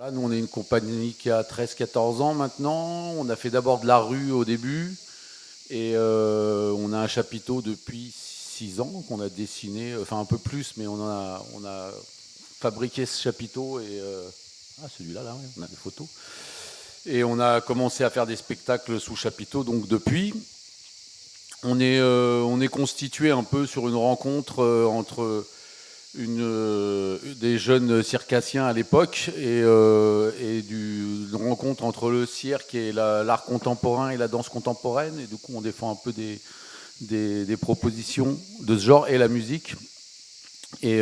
Là, nous, on est une compagnie qui a 13-14 ans maintenant. On a fait d'abord de la rue au début. Et on a un chapiteau depuis 6 ans qu'on a dessiné, enfin un peu plus, mais on a fabriqué ce chapiteau. Et celui-là, là, ouais, on a des photos. Et on a commencé à faire des spectacles sous chapiteau. Donc depuis, on est constitué un peu sur une rencontre entre des jeunes circassiens à l'époque et une rencontre entre le cirque et l'art contemporain et la danse contemporaine. Et du coup, on défend un peu des propositions de ce genre et la musique. Et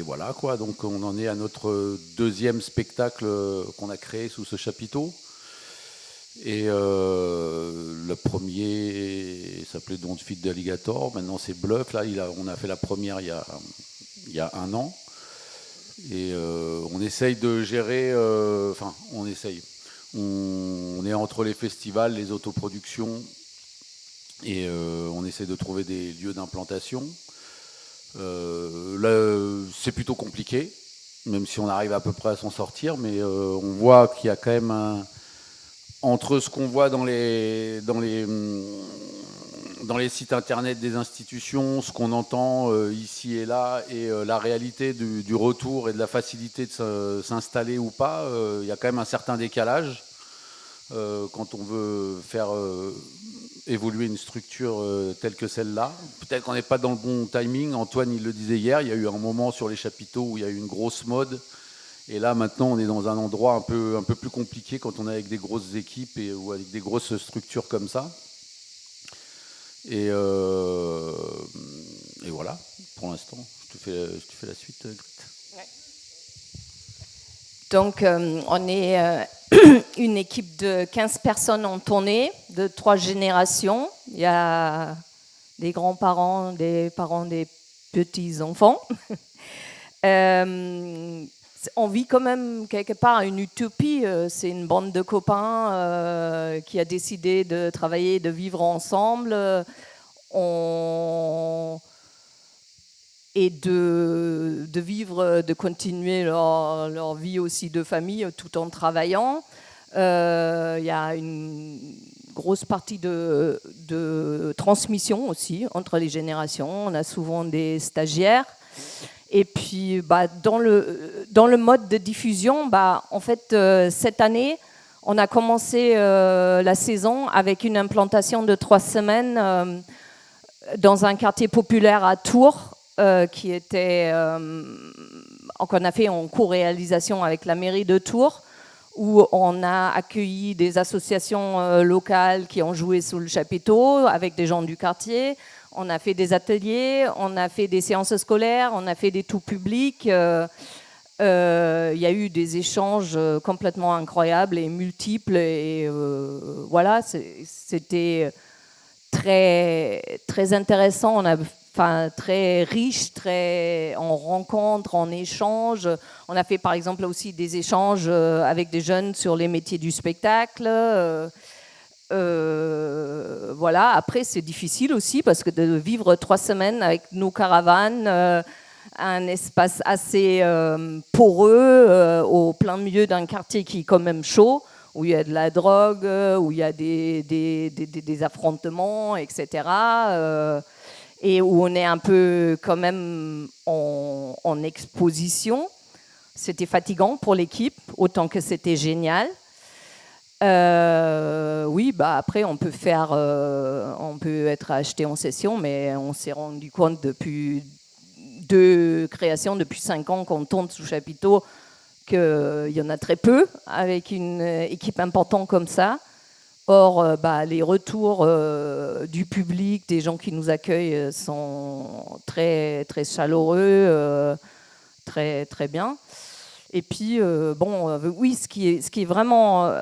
voilà quoi. Donc, on en est à notre deuxième spectacle qu'on a créé sous ce chapiteau. Et le premier s'appelait Don't Feed the Alligator. Maintenant, c'est Bluff. Là, on a fait la première il y a 1 an. Et on essaye de gérer. Enfin, on essaye. On est entre les festivals, les autoproductions. Et on essaie de trouver des lieux d'implantation. Là, c'est plutôt compliqué, même si on arrive à peu près à s'en sortir. Mais on voit qu'il y a quand même entre ce qu'on voit dans les sites internet des institutions, ce qu'on entend ici et là, et la réalité du retour et de la facilité de s'installer ou pas, il y a quand même un certain décalage quand on veut faire évoluer une structure telle que celle-là. Peut-être qu'on n'est pas dans le bon timing. Antoine, il le disait hier, il y a eu un moment sur les chapiteaux où il y a eu une grosse mode. Et là, maintenant, on est dans un endroit un peu plus compliqué quand on est avec des grosses équipes ou avec des grosses structures comme ça. Et voilà, pour l'instant. Je te fais la suite, Grete. Ouais. Donc, on est une équipe de 15 personnes en tournée, de 3 générations. Il y a des grands-parents, des parents, des petits-enfants. On vit quand même quelque part une utopie. C'est une bande de copains qui a décidé de travailler, de vivre ensemble et de vivre, de continuer leur vie aussi de famille tout en travaillant. Il y a une grosse partie de transmission aussi entre les générations. On a souvent des stagiaires. Et puis, dans le mode de diffusion, en fait, cette année, on a commencé la saison avec une implantation de 3 semaines dans un quartier populaire à Tours, qui était qu'on a fait en co-réalisation avec la mairie de Tours, où on a accueilli des associations locales qui ont joué sous le chapiteau avec des gens du quartier. On a fait des ateliers, on a fait des séances scolaires, on a fait des tout publics. Il y a eu des échanges complètement incroyables et multiples. Et voilà, c'était très, très intéressant. Très riche, en rencontres, en échanges. On a fait par exemple aussi des échanges avec des jeunes sur les métiers du spectacle. Voilà. Après, c'est difficile aussi parce que de vivre 3 semaines avec nos caravanes, un espace assez poreux, au plein milieu d'un quartier qui est quand même chaud, où il y a de la drogue, où il y a des affrontements, etc. Et où on est un peu quand même en exposition. C'était fatigant pour l'équipe, autant que c'était génial. Oui, après on peut être acheté en session, mais on s'est rendu compte depuis 2 créations, depuis 5 ans qu'on tourne sous chapiteau, qu'il y en a très peu avec une équipe importante comme ça. Or, les retours du public, des gens qui nous accueillent, sont très, très chaleureux, très, très bien. Et puis, oui, ce qui est vraiment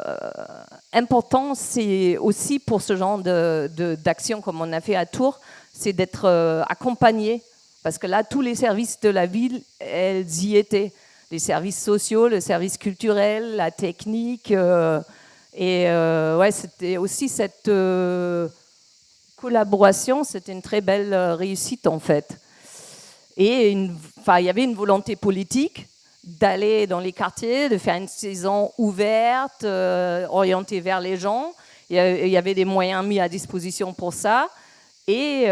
important, c'est aussi pour ce genre d'action comme on a fait à Tours, c'est d'être accompagné. Parce que là, tous les services de la ville, elles y étaient. Les services sociaux, le service culturel, la technique. Ouais, c'était aussi cette collaboration, c'était une très belle réussite en fait. Et il y avait une volonté politique d'aller dans les quartiers, de faire une saison ouverte, orientée vers les gens. Il y avait des moyens mis à disposition pour ça. Et il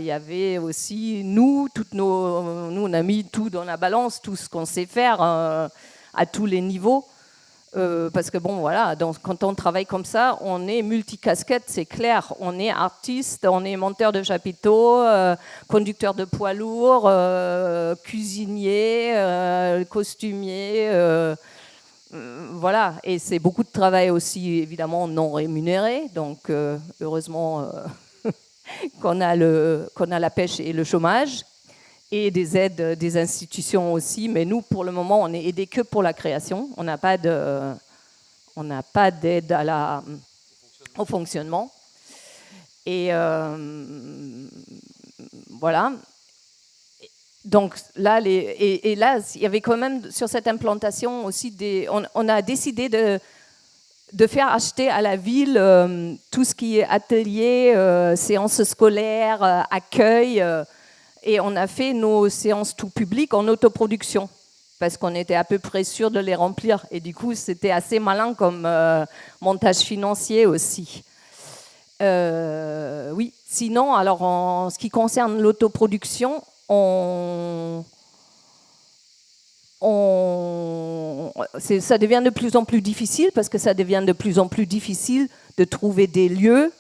y avait aussi nous, nous, on a mis tout dans la balance, tout ce qu'on sait faire à tous les niveaux. Parce que bon, voilà, quand on travaille comme ça, on est multicasquette, c'est clair. On est artiste, on est monteur de chapiteaux, conducteur de poids lourds, cuisinier, costumier. Voilà, et c'est beaucoup de travail aussi, évidemment, non rémunéré. Donc, heureusement qu'on a la pêche et le chômage. Et des aides des institutions aussi, mais nous, pour le moment, on est aidés que pour la création. On n'a pas d'aide au fonctionnement. Et voilà. Donc là, là, il y avait quand même sur cette implantation aussi on a décidé de faire acheter à la ville tout ce qui est atelier, séances scolaires, accueil. Et on a fait nos séances tout publiques en autoproduction, parce qu'on était à peu près sûr de les remplir. Et du coup, c'était assez malin comme montage financier aussi. Oui, sinon, alors en ce qui concerne l'autoproduction, ça devient de plus en plus difficile, parce que ça devient de plus en plus difficile de trouver des lieux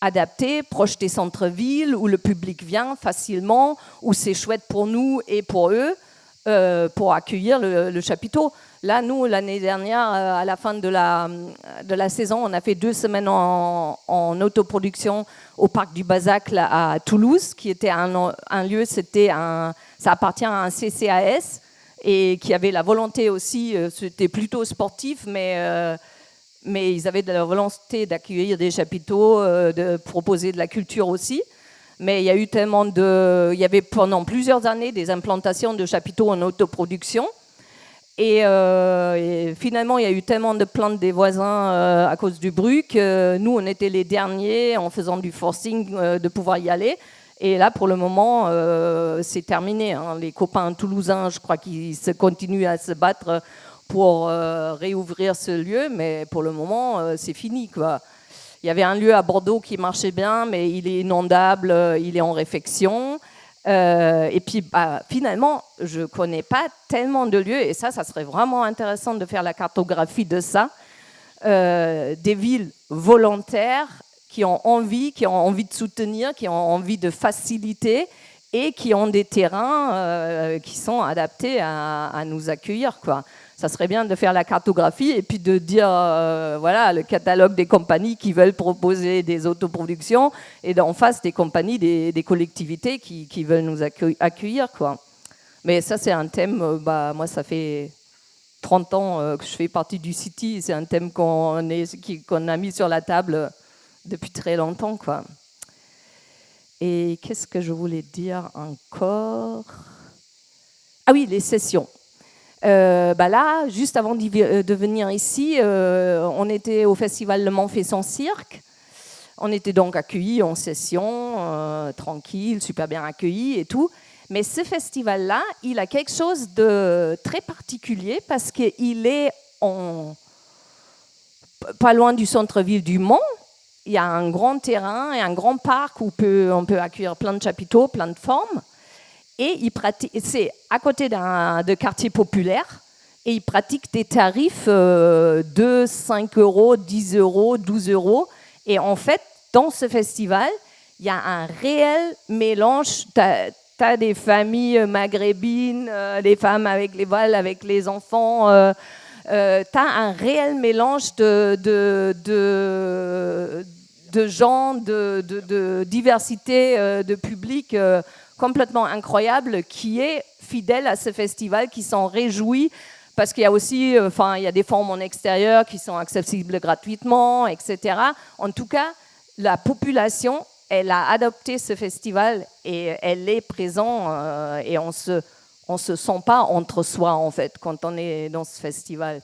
adapté, proche des centres-villes, où le public vient facilement, où c'est chouette pour nous et pour eux, pour accueillir le chapiteau. Là, nous, l'année dernière, à la fin de la saison, on a fait 2 semaines en autoproduction au parc du Bazac à Toulouse, qui était un lieu, ça appartient à un CCAS, et qui avait la volonté aussi, c'était plutôt sportif, mais ils avaient de la volonté d'accueillir des chapiteaux, de proposer de la culture aussi. Mais il y a eu il y avait pendant plusieurs années des implantations de chapiteaux en autoproduction. Et finalement, il y a eu tellement de plaintes des voisins à cause du bruit que nous, on était les derniers en faisant du forcing de pouvoir y aller. Et là, pour le moment, c'est terminé. Hein. Les copains toulousains, je crois qu'ils continuent à se battre pour réouvrir ce lieu, mais pour le moment, c'est fini, quoi. Il y avait un lieu à Bordeaux qui marchait bien, mais il est inondable, il est en réfection. Et puis, finalement, je ne connais pas tellement de lieux, et ça serait vraiment intéressant de faire la cartographie de ça. Des villes volontaires qui ont envie de soutenir, qui ont envie de faciliter, et qui ont des terrains qui sont adaptés à nous accueillir, quoi. Ça serait bien de faire la cartographie et puis de dire, voilà, le catalogue des compagnies qui veulent proposer des autoproductions, et d'en face des compagnies, des collectivités qui veulent nous accueillir, quoi. Mais ça, c'est un thème, moi, ça fait 30 ans que je fais partie du City. C'est un thème qu'on a mis sur la table depuis très longtemps, quoi. Et qu'est-ce que je voulais dire encore? Ah oui, les sessions. Là, juste avant de venir ici, on était au festival Le Mans fait son cirque. On était donc accueillis en session, tranquille, super bien accueillis et tout. Mais ce festival-là, il a quelque chose de très particulier, parce qu'il est pas loin du centre-ville du Mans. Il y a un grand terrain et un grand parc où on peut accueillir plein de chapiteaux, plein de formes. Et c'est à côté de quartier populaire, et ils pratiquent des tarifs de 5 euros, 10 euros, 12 euros. Et en fait, dans ce festival, il y a un réel mélange. T'as des familles maghrébines, les femmes avec les voiles, avec les enfants. T'as un réel mélange de gens, de diversité de public complètement incroyable, qui est fidèle à ce festival, qui s'en réjouit, parce qu'il y a aussi, il y a des formes en extérieur qui sont accessibles gratuitement, etc. En tout cas, la population, elle a adopté ce festival et elle est présente, et on se sent pas entre soi, en fait, quand on est dans ce festival.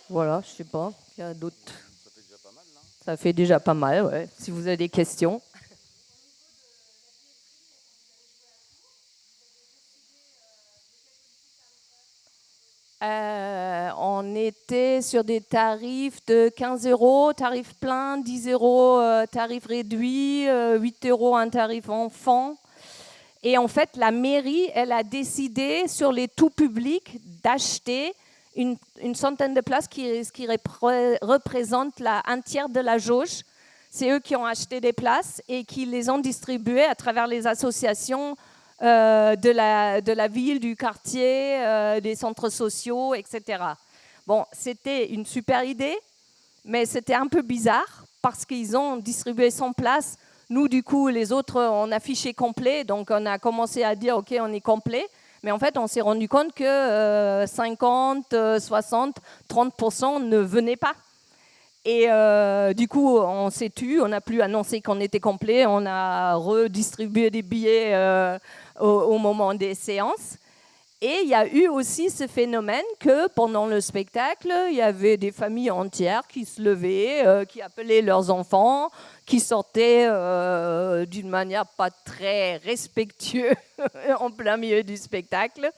Voilà, je sais pas, il y a d'autres. Ça fait déjà pas mal, non? Ça fait déjà pas mal, ouais. Si vous avez des questions. On était sur des tarifs de 15 euros, tarif plein, 10 euros, tarif réduit, 8 euros un tarif enfant. Et en fait, la mairie, elle a décidé sur les tout publics d'acheter une centaine de places qui représentent un tiers de la jauge. C'est eux qui ont acheté des places et qui les ont distribuées à travers les associations de la ville, du quartier, des centres sociaux, etc. Bon, c'était une super idée, mais c'était un peu bizarre parce qu'ils ont distribué 100 places. Nous, du coup, les autres, on affichait complet, donc on a commencé à dire, OK, on est complet. Mais en fait, on s'est rendu compte que 50, 60, 30% ne venaient pas. Et du coup, on s'est tu, on n'a plus annoncé qu'on était complet, on a redistribué des billets au moment des séances. Et il y a eu aussi ce phénomène que pendant le spectacle, il y avait des familles entières qui se levaient, qui appelaient leurs enfants, qui sortaient d'une manière pas très respectueuse en plein milieu du spectacle,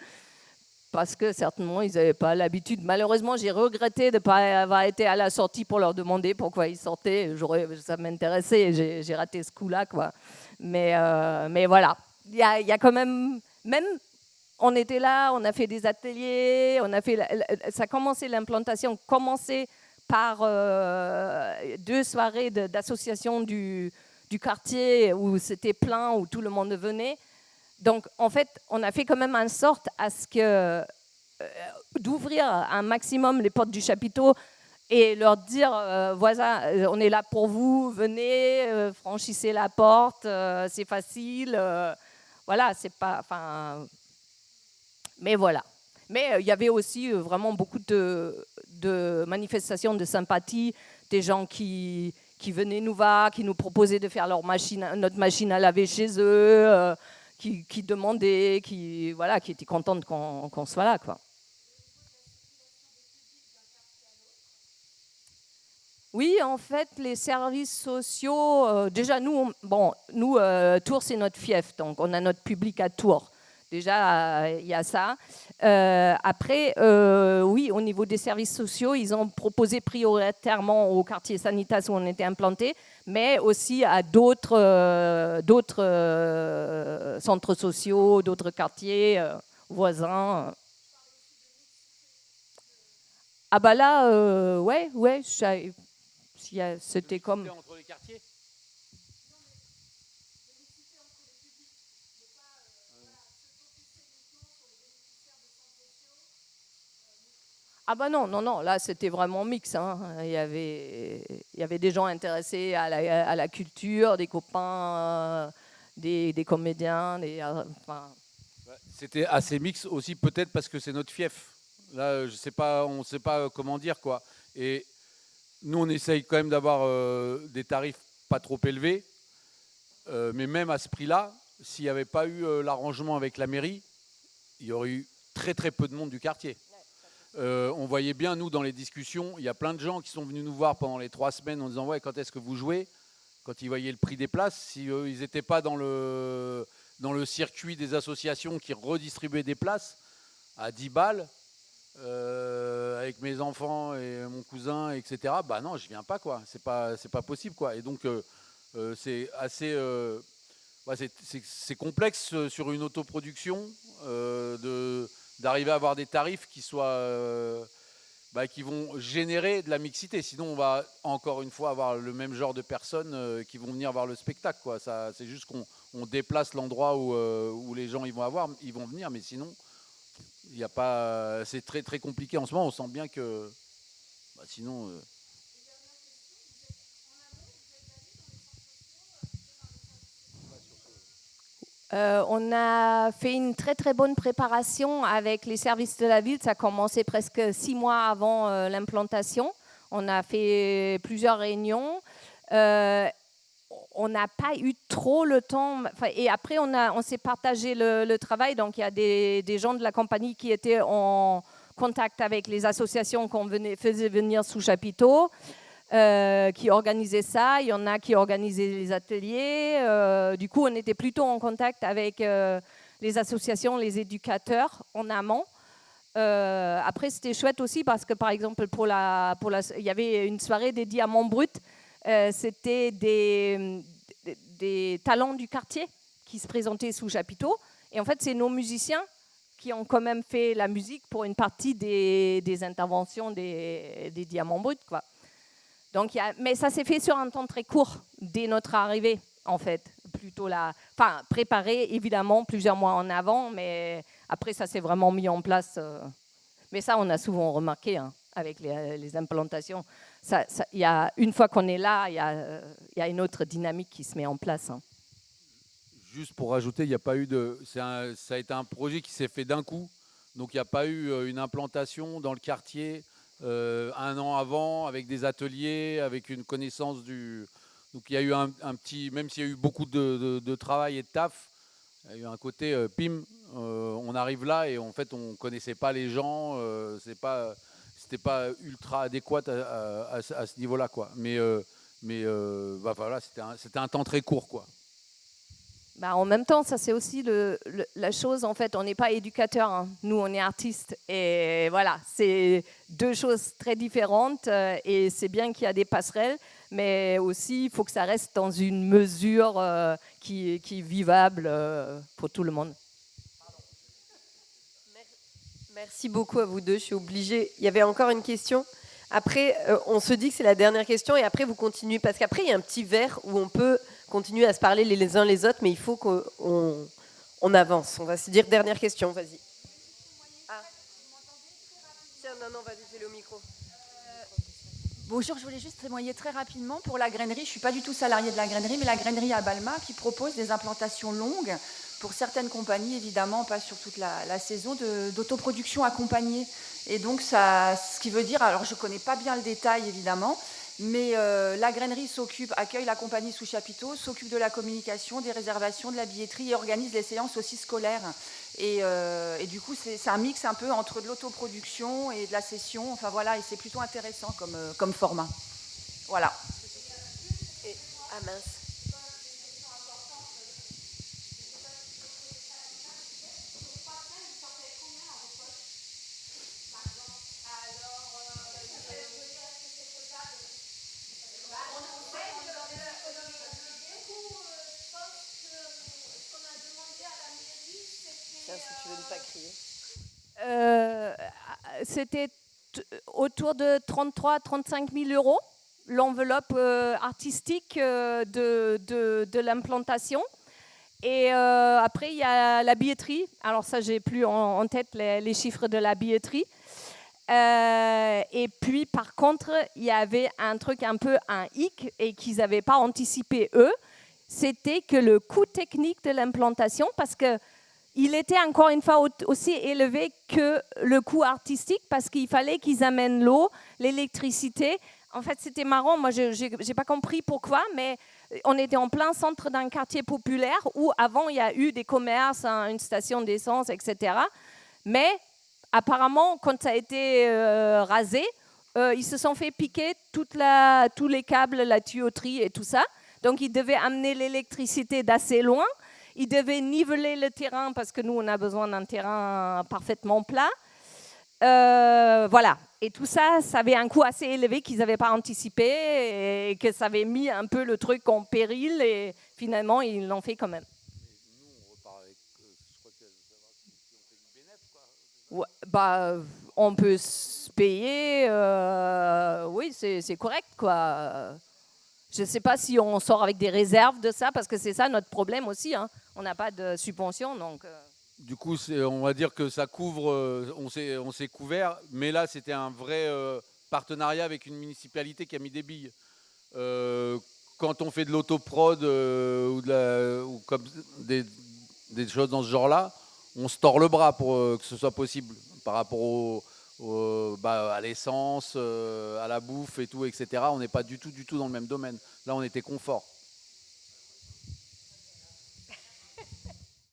parce que certainement, ils n'avaient pas l'habitude. Malheureusement, j'ai regretté de ne pas avoir été à la sortie pour leur demander pourquoi ils sortaient. Ça m'intéressait, j'ai raté ce coup-là, quoi. Mais voilà, il y a quand même on était là, on a fait des ateliers, ça a commencé, l'implantation commençait par 2 soirées d'association du quartier où c'était plein, où tout le monde venait. Donc, en fait, on a fait quand même en sorte à ce que d'ouvrir un maximum les portes du chapiteau et leur dire, voilà, on est là pour vous, venez, franchissez la porte, c'est facile. Voilà, c'est pas... Enfin, mais voilà. Mais il y avait aussi vraiment beaucoup de manifestations de sympathie, des gens qui venaient nous voir, qui nous proposaient de faire notre machine à laver chez eux, qui demandaient, qui étaient contentes qu'on soit là, quoi. Oui, en fait, les services sociaux, déjà nous, Tours, c'est notre fief, donc on a notre public à Tours. Déjà, il y a ça. Après, oui, au niveau des services sociaux, ils ont proposé prioritairement au quartier Sanitas où on était implanté, mais aussi à d'autres centres sociaux, d'autres quartiers voisins. Ah bah là, ouais, c'était comme... Entre les quartiers. Ah bah non, là c'était vraiment mix. Hein. Il y avait des gens intéressés à la culture, des copains, des comédiens. C'était assez mix aussi, peut-être parce que c'est notre fief. Là, je sais pas, on ne sait pas comment dire, quoi. Et nous, on essaye quand même d'avoir des tarifs pas trop élevés. Mais même à ce prix-là, s'il n'y avait pas eu l'arrangement avec la mairie, il y aurait eu très très peu de monde du quartier. On voyait bien, nous, dans les discussions, il y a plein de gens qui sont venus nous voir pendant les 3 semaines en disant « Ouais, quand est-ce que vous jouez ?» Quand ils voyaient le prix des places, si ils n'étaient pas dans le circuit des associations qui redistribuaient des places à 10 balles, avec mes enfants et mon cousin, etc., bah non, je viens pas, quoi. C'est pas possible, quoi. Et donc, c'est assez... c'est complexe sur une autoproduction d'arriver à avoir des tarifs qui soient qui vont générer de la mixité. Sinon, on va encore une fois avoir le même genre de personnes qui vont venir voir le spectacle, quoi. C'est juste qu'on déplace l'endroit où les gens ils vont venir, mais sinon, il y a pas. C'est très très compliqué en ce moment. On sent bien que sinon. On a fait une très très bonne préparation avec les services de la ville. Ça a commencé presque 6 mois avant l'implantation. On a fait plusieurs réunions. On n'a pas eu trop le temps. Et après, on s'est partagé le travail. Donc, il y a des gens de la compagnie qui étaient en contact avec les associations qu'on faisait venir sous chapiteau. Qui organisaient ça, il y en a qui organisaient les ateliers. Du coup, on était plutôt en contact avec les associations, les éducateurs en amont. Après, c'était chouette aussi parce que, par exemple, il y avait une soirée des diamants bruts. C'était des talents du quartier qui se présentaient sous chapiteau. Et en fait, c'est nos musiciens qui ont quand même fait la musique pour une partie des interventions des diamants bruts, quoi. Donc, mais ça s'est fait sur un temps très court, dès notre arrivée, en fait. Plutôt préparé, évidemment, plusieurs mois en avant, mais après, ça s'est vraiment mis en place. Mais ça, on a souvent remarqué, hein, avec les implantations. Une fois qu'on est là, il y a une autre dynamique qui se met en place. Hein. Juste pour rajouter, il n'y a pas eu ça a été un projet qui s'est fait d'un coup. Donc, il n'y a pas eu une implantation dans le quartier un an avant, avec des ateliers, avec une connaissance du... Donc, il y a eu un petit... Même s'il y a eu beaucoup de travail et de taf, il y a eu un côté on arrive là et en fait, on ne connaissait pas les gens. C'était pas ultra adéquat à ce niveau-là, quoi. Mais voilà, c'était un temps très court, quoi. Bah, en même temps, ça c'est aussi la chose, en fait, on n'est pas éducateur, hein. Nous on est artistes et voilà, c'est deux choses très différentes et c'est bien qu'il y a des passerelles, mais aussi il faut que ça reste dans une mesure qui est vivable pour tout le monde. Merci beaucoup à vous deux, je suis obligée. Il y avait encore une question. Après, on se dit que c'est la dernière question et après vous continuez, parce qu'après il y a un petit verre où on peut continuer à se parler les uns les autres, mais il faut qu'on avance. On va se dire dernière question, vas-y. Ah. Tiens, non, vas-y, fais-le au micro. Bonjour, je voulais juste témoigner très rapidement pour la grainerie. Je ne suis pas du tout salariée de la grainerie, mais la grainerie à Balma qui propose des implantations longues pour certaines compagnies, évidemment, pas sur toute la saison, d'autoproduction accompagnée. Et donc, ça, ce qui veut dire, alors je ne connais pas bien le détail, évidemment, mais la grainerie accueille la compagnie sous chapiteau, s'occupe de la communication, des réservations, de la billetterie et organise les séances aussi scolaires. Et du coup, c'est un mix un peu entre de l'autoproduction et de la session. Enfin voilà, et c'est plutôt intéressant comme format. Voilà. Ah mince. Si tu veux ne pas crier. C'était autour de 33-35 000 euros, l'enveloppe artistique de l'implantation. Et après, il y a la billetterie. Alors ça, j'ai plus en tête les chiffres de la billetterie. Et puis, par contre, il y avait un truc un peu un hic et qu'ils n'avaient pas anticipé, eux. C'était que le coût technique de l'implantation, parce que il était encore une fois aussi élevé que le coût artistique parce qu'il fallait qu'ils amènent l'eau, l'électricité. En fait, c'était marrant. Moi, je n'ai pas compris pourquoi, mais on était en plein centre d'un quartier populaire où avant, il y a eu des commerces, une station d'essence, etc. Mais apparemment, quand ça a été rasé, ils se sont fait piquer tous les câbles, la tuyauterie et tout ça. Donc, ils devaient amener l'électricité d'assez loin. Ils devaient niveler le terrain parce que nous, on a besoin d'un terrain parfaitement plat. Voilà. Et tout ça, ça avait un coût assez élevé qu'ils n'avaient pas anticipé et que ça avait mis un peu le truc en péril. Et finalement, ils l'ont fait quand même. Nous, on repart avec... je crois que si on fait du bénéfice, quoi. Ouais, bah, on peut se payer. Oui, c'est correct, quoi. Je ne sais pas si on sort avec des réserves de ça, parce que c'est ça notre problème aussi. Hein. On n'a pas de subvention, donc... Du coup, on va dire que ça couvre, on s'est couvert, mais là, c'était un vrai partenariat avec une municipalité qui a mis des billes. Quand on fait de l'autoprod ou comme des choses dans ce genre-là, on se tord le bras pour que ce soit possible par rapport à l'essence, à la bouffe et tout, etc. On n'est pas du tout dans le même domaine. Là, on était confort.